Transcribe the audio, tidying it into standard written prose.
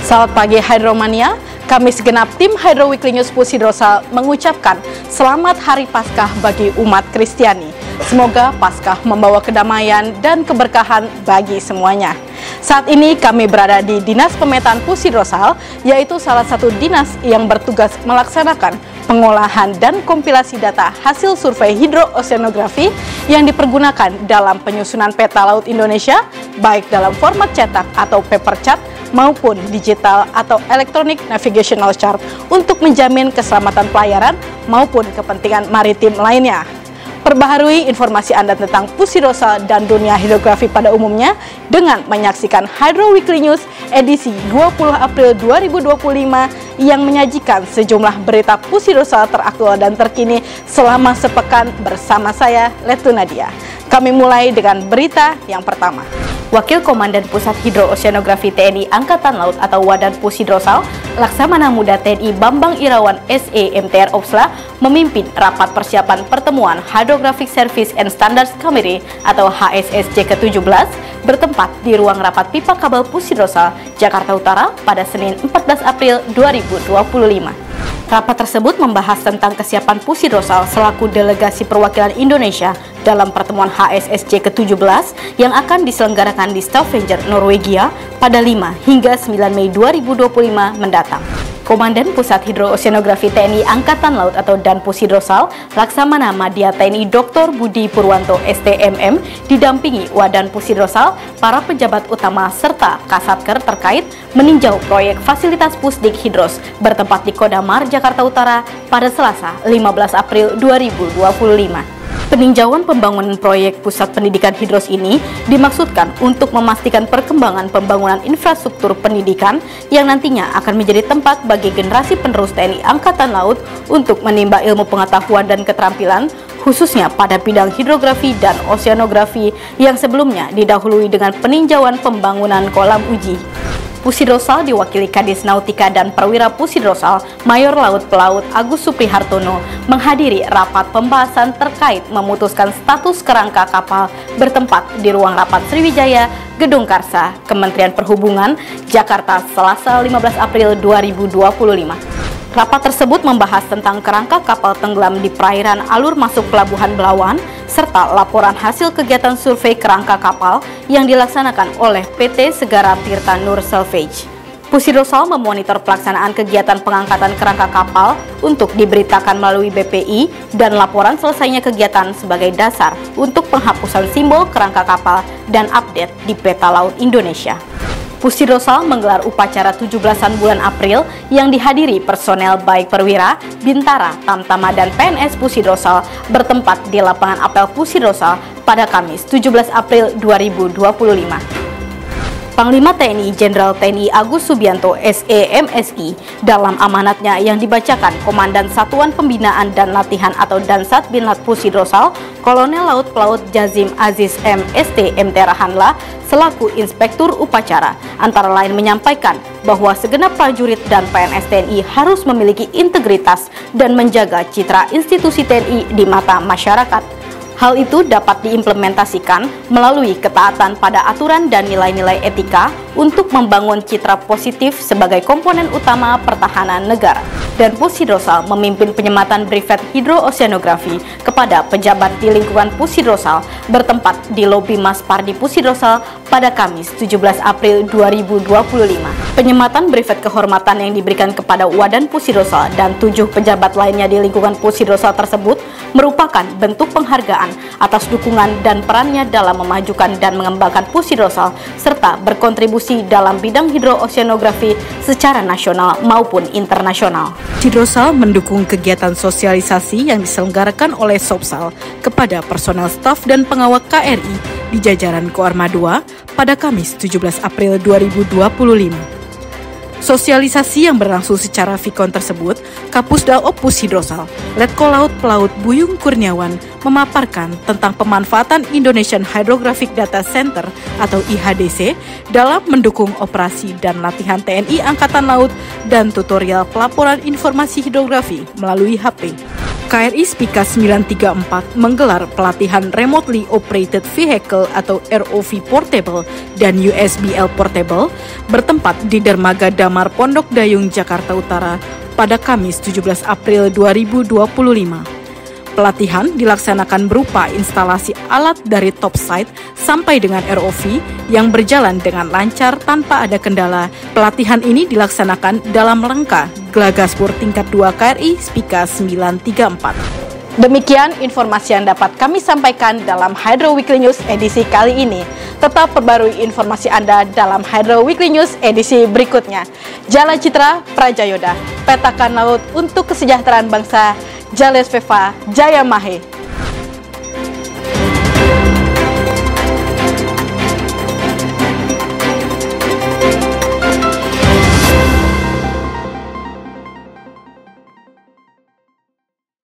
Selamat pagi Hydromania, kami segenap tim Hydro Weekly News Pusidrosal mengucapkan selamat Hari Paskah bagi umat Kristiani. Semoga Paskah membawa kedamaian dan keberkahan bagi semuanya. Saat ini kami berada di Dinas Pemetaan Pusidrosal, yaitu salah satu dinas yang bertugas melaksanakan pengolahan dan kompilasi data hasil survei hidrooceanografi yang dipergunakan dalam penyusunan peta laut Indonesia, baik dalam format cetak atau paper chart maupun digital atau electronic navigational chart untuk menjamin keselamatan pelayaran maupun kepentingan maritim lainnya. Perbaharui informasi Anda tentang Pusidrosal dan dunia hidrografi pada umumnya dengan menyaksikan Hydro Weekly News edisi 20 April 2025 yang menyajikan sejumlah berita Pusidrosal teraktual dan terkini selama sepekan bersama saya, Letu Nadia. Kami mulai dengan berita yang pertama. Wakil Komandan Pusat Hidrooceanografi TNI Angkatan Laut atau Wadan Pusidrosal, Laksamana Muda TNI Bambang Irawan SE MTR Opsla memimpin rapat persiapan pertemuan Hydrographic Service and Standards Committee atau HSSC ke-17 bertempat di ruang rapat pipa kabel Pusidrosal, Jakarta Utara pada Senin 14 April 2025. Rapat tersebut membahas tentang kesiapan Pusidrosal selaku delegasi perwakilan Indonesia dalam pertemuan HSSC ke-17 yang akan diselenggarakan di Stavanger, Norwegia pada 5 hingga 9 Mei 2025 mendatang. Komandan Pusat Hidrooceanografi TNI Angkatan Laut atau Dan Pusidrosal, Laksamana Madya TNI Dr. Budi Purwanto STMM didampingi Wadan Pusidrosal, para pejabat utama serta Kasatker terkait meninjau proyek fasilitas Pusdik Hidros bertempat di Kodamar, Jakarta Utara pada Selasa 15 April 2025. Peninjauan pembangunan proyek Pusat Pendidikan Hidros ini dimaksudkan untuk memastikan perkembangan pembangunan infrastruktur pendidikan yang nantinya akan menjadi tempat bagi generasi penerus TNI Angkatan Laut untuk menimba ilmu pengetahuan dan keterampilan, khususnya pada bidang hidrografi dan oceanografi yang sebelumnya didahului dengan peninjauan pembangunan kolam uji. Pusidrosal diwakili Kadis Nautika dan Perwira Pusidrosal Mayor Laut Pelaut Agus Suprihartono menghadiri rapat pembahasan terkait memutuskan status kerangka kapal bertempat di ruang rapat Sriwijaya, Gedung Karsa, Kementerian Perhubungan, Jakarta, Selasa 15 April 2025. Rapat tersebut membahas tentang kerangka kapal tenggelam di perairan alur masuk Pelabuhan Belawan, serta laporan hasil kegiatan survei kerangka kapal yang dilaksanakan oleh PT Segara Tirta Nur Salvage. Pusidrosal memonitor pelaksanaan kegiatan pengangkatan kerangka kapal untuk diberitakan melalui BPI dan laporan selesainya kegiatan sebagai dasar untuk penghapusan simbol kerangka kapal dan update di peta laut Indonesia. Pusidrosal menggelar upacara 17-an bulan April yang dihadiri personel baik perwira, bintara, tamtama, dan PNS Pusidrosal bertempat di lapangan apel Pusidrosal pada Kamis 17 April 2025. Panglima TNI Jenderal TNI Agus Subianto SEMSI dalam amanatnya yang dibacakan Komandan Satuan Pembinaan dan Latihan atau Dansat Binlat Pusidrosal, Kolonel Laut Pelaut Jazim Aziz M. ST MT Rahanla selaku Inspektur Upacara antara lain menyampaikan bahwa segenap prajurit dan PNS TNI harus memiliki integritas dan menjaga citra institusi TNI di mata masyarakat. Hal itu dapat diimplementasikan melalui ketaatan pada aturan dan nilai-nilai etika untuk membangun citra positif sebagai komponen utama pertahanan negara. Dan Pusidrosal memimpin penyematan brevet hidrooceanografi kepada pejabat di lingkungan Pusidrosal bertempat di lobi Mas Pardi Pusidrosal pada Kamis 17 April 2025. Penyematan brevet kehormatan yang diberikan kepada Wadan Pusidrosal dan 7 pejabat lainnya di lingkungan Pusidrosal tersebut merupakan bentuk penghargaan atas dukungan dan perannya dalam memajukan dan mengembangkan Pusidrosal serta berkontribusi dalam bidang hidrooceanografi secara nasional maupun internasional. Pusidrosal mendukung kegiatan sosialisasi yang diselenggarakan oleh Sopsal kepada personel staf dan pengawal KRI di jajaran Koarma II pada Kamis 17 April 2025. Sosialisasi yang berlangsung secara vikon tersebut, Kapusdal Pusidrosal, Letko Laut Pelaut Buyung Kurniawan memaparkan tentang pemanfaatan Indonesian Hydrographic Data Center atau IHDC dalam mendukung operasi dan latihan TNI Angkatan Laut dan tutorial pelaporan informasi hidrografi melalui HP. KRI Spika 934 menggelar pelatihan Remotely Operated Vehicle atau ROV Portable dan USBL Portable bertempat di Dermaga Damar Pondok Dayung, Jakarta Utara pada Kamis 17 April 2025. Pelatihan dilaksanakan berupa instalasi alat dari topside sampai dengan ROV yang berjalan dengan lancar tanpa ada kendala. Pelatihan ini dilaksanakan dalam rangka Glagaspur tingkat 2 KRI Spika 934. Demikian informasi yang dapat kami sampaikan dalam Hydro Weekly News edisi kali ini. Tetap perbarui informasi Anda dalam Hydro Weekly News edisi berikutnya. Jalan Citra Prajayoda, petakan laut untuk kesejahteraan bangsa. Jales Veva Jaya Mahe.